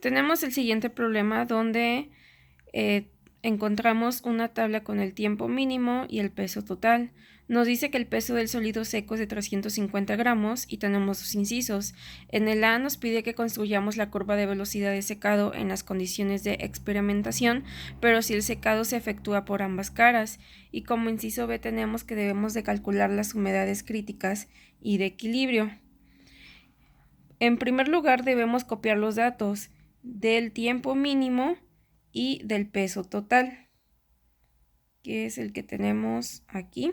Tenemos el siguiente problema donde encontramos una tabla con el tiempo mínimo y el peso total. Nos dice que el peso del sólido seco es de 350 gramos y tenemos dos incisos. En el A nos pide que construyamos la curva de velocidad de secado en las condiciones de experimentación, pero si el secado se efectúa por ambas caras. Y como inciso B tenemos que debemos de calcular las humedades críticas y de equilibrio. En primer lugar debemos copiar los datos del tiempo mínimo y del peso total, que es el que tenemos aquí.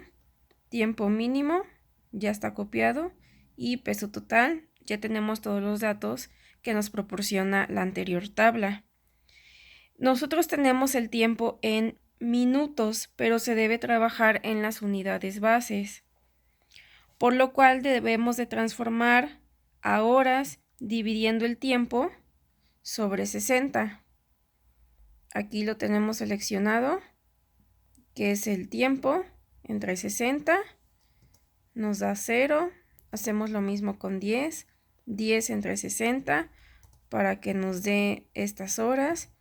Tiempo mínimo ya está copiado y peso total ya tenemos todos los datos que nos proporciona la anterior tabla. Nosotros tenemos el tiempo en minutos, pero se debe trabajar en las unidades bases, por lo cual debemos de transformar a horas dividiendo el tiempo sobre 60. Aquí lo tenemos seleccionado, que es el tiempo entre 60, nos da 0, hacemos lo mismo con 10, 10 entre 60 para que nos dé estas horas.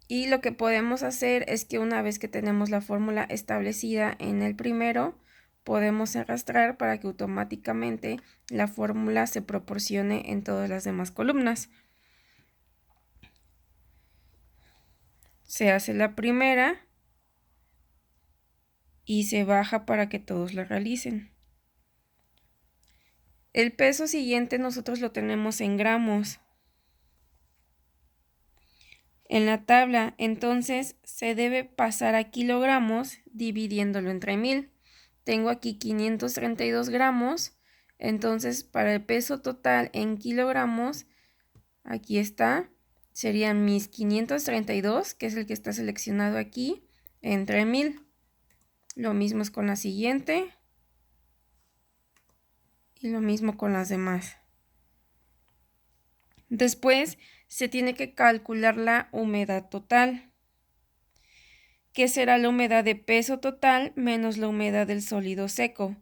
Y lo que podemos hacer es que una vez que tenemos la fórmula establecida en el primero, podemos arrastrar para que automáticamente la fórmula se proporcione en todas las demás columnas. Se hace la primera y se baja para que todos la realicen. El peso siguiente nosotros lo tenemos en gramos en la tabla, entonces se debe pasar a kilogramos dividiéndolo entre 1000. Tengo aquí 532 gramos, entonces para el peso total en kilogramos, aquí está, serían mis 532, que es el que está seleccionado aquí, entre 1000. Lo mismo es con la siguiente y lo mismo con las demás. Después se tiene que calcular la humedad total, que será la humedad de peso total menos la humedad del sólido seco,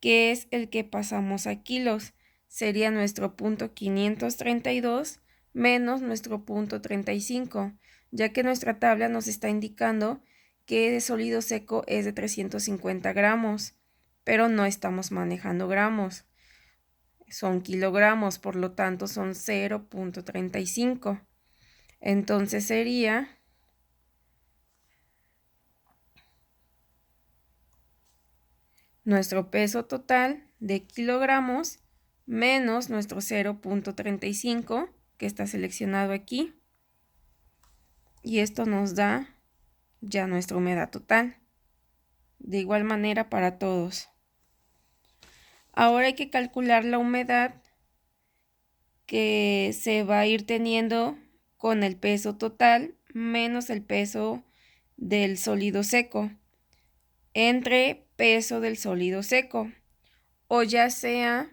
que es el que pasamos a kilos. Sería nuestro punto 532 menos nuestro punto 35, ya que nuestra tabla nos está indicando que de sólido seco es de 350 gramos, pero no estamos manejando gramos. Son kilogramos, por lo tanto son 0.35. Entonces sería nuestro peso total de kilogramos menos nuestro 0.35 que está seleccionado aquí. Y esto nos da ya nuestra humedad total. De igual manera para todos. Ahora hay que calcular la humedad que se va a ir teniendo con el peso total menos el peso del sólido seco entre peso del sólido seco, o ya sea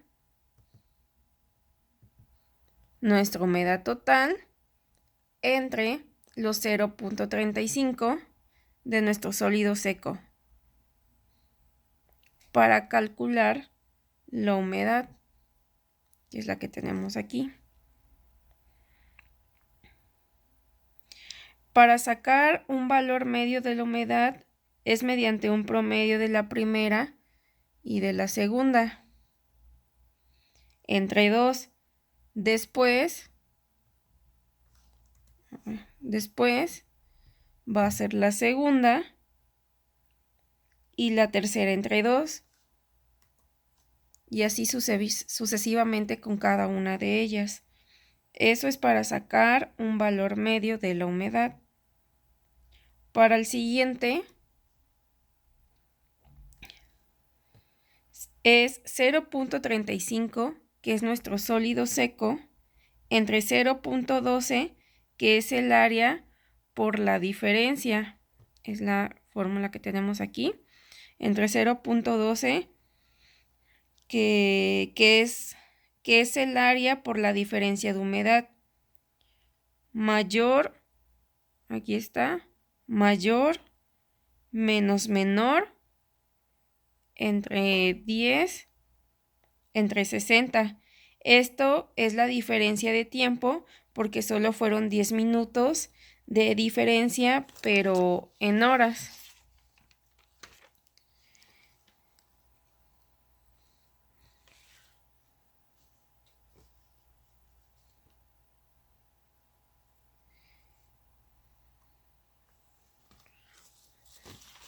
nuestra humedad total entre los 0.35 de nuestro sólido seco para calcular la humedad, que es la que tenemos aquí. Para sacar un valor medio de la humedad es mediante un promedio de la primera y de la segunda entre 2. Después va a ser la segunda y la tercera entre 2. Y así sucesivamente con cada una de ellas. Eso es para sacar un valor medio de la humedad. Para el siguiente es 0.35, que es nuestro sólido seco, entre 0.12, que es el área por la diferencia. Es la fórmula que tenemos aquí. Entre 0.12, que es el área por la diferencia de humedad. Mayor, aquí está, mayor menos menor entre 10 entre 60. Esto es la diferencia de tiempo porque solo fueron 10 minutos de diferencia, pero en horas.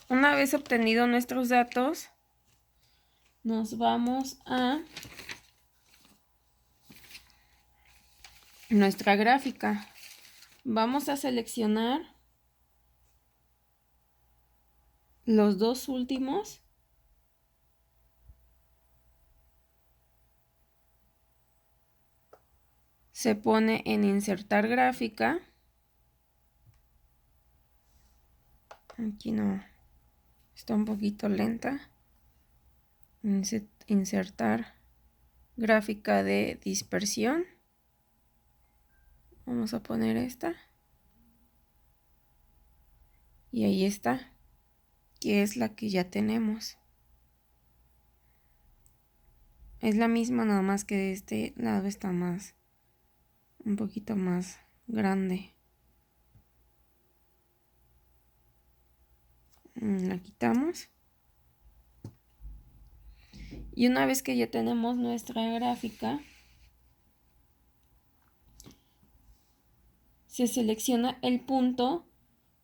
Una vez obtenido nuestros datos, nos vamos a nuestra gráfica. Vamos a seleccionar los dos últimos. Se pone en insertar gráfica. Aquí no, está un poquito lenta. Insertar gráfica de dispersión. Vamos a poner esta. Y ahí está, que es la que ya tenemos. Es la misma, nada más que de este lado está un poquito más grande. La quitamos. Y una vez que ya tenemos nuestra gráfica, se selecciona el punto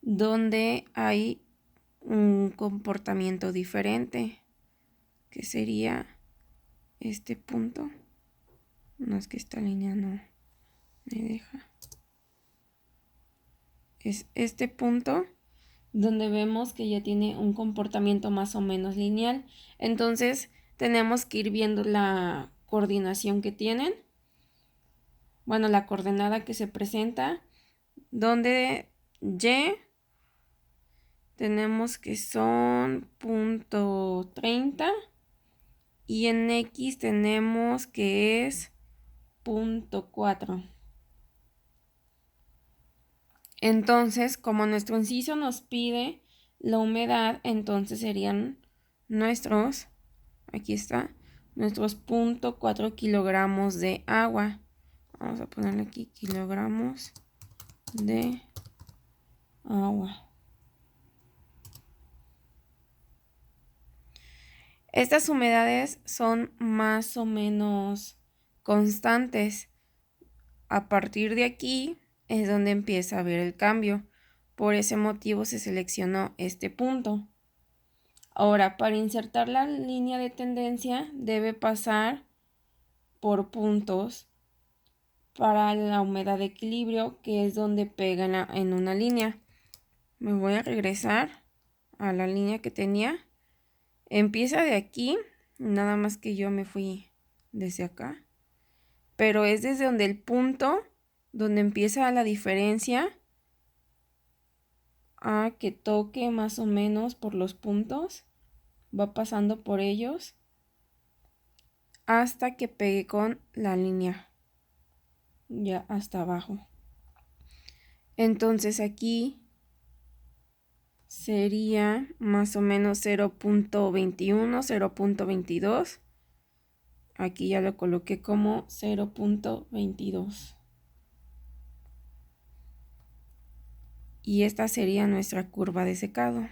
donde hay un comportamiento diferente, que sería este punto. No, es que esta línea no me deja. Es este punto donde vemos que ya tiene un comportamiento más o menos lineal. Entonces tenemos que ir viendo la coordinación que tienen. Bueno, la coordenada que se presenta, donde Y tenemos que son .30 y en X tenemos que es .4. Entonces, como nuestro inciso nos pide la humedad, entonces serían nuestros, aquí está, nuestros 0.4 kilogramos de agua. Vamos a ponerle aquí kilogramos de agua. Estas humedades son más o menos constantes. A partir de aquí es donde empieza a ver el cambio. Por ese motivo se seleccionó este punto. Ahora, para insertar la línea de tendencia debe pasar por puntos para la humedad de equilibrio, que es donde pega en una línea. Me voy a regresar a la línea que tenía. Empieza de aquí, nada más que yo me fui desde acá. Pero es desde donde el punto, donde empieza la diferencia, a que toque más o menos por los puntos. Va pasando por ellos hasta que pegue con la línea ya hasta abajo. Entonces aquí sería más o menos 0.21, 0.22. Aquí ya lo coloqué como 0.22. Y esta sería nuestra curva de secado.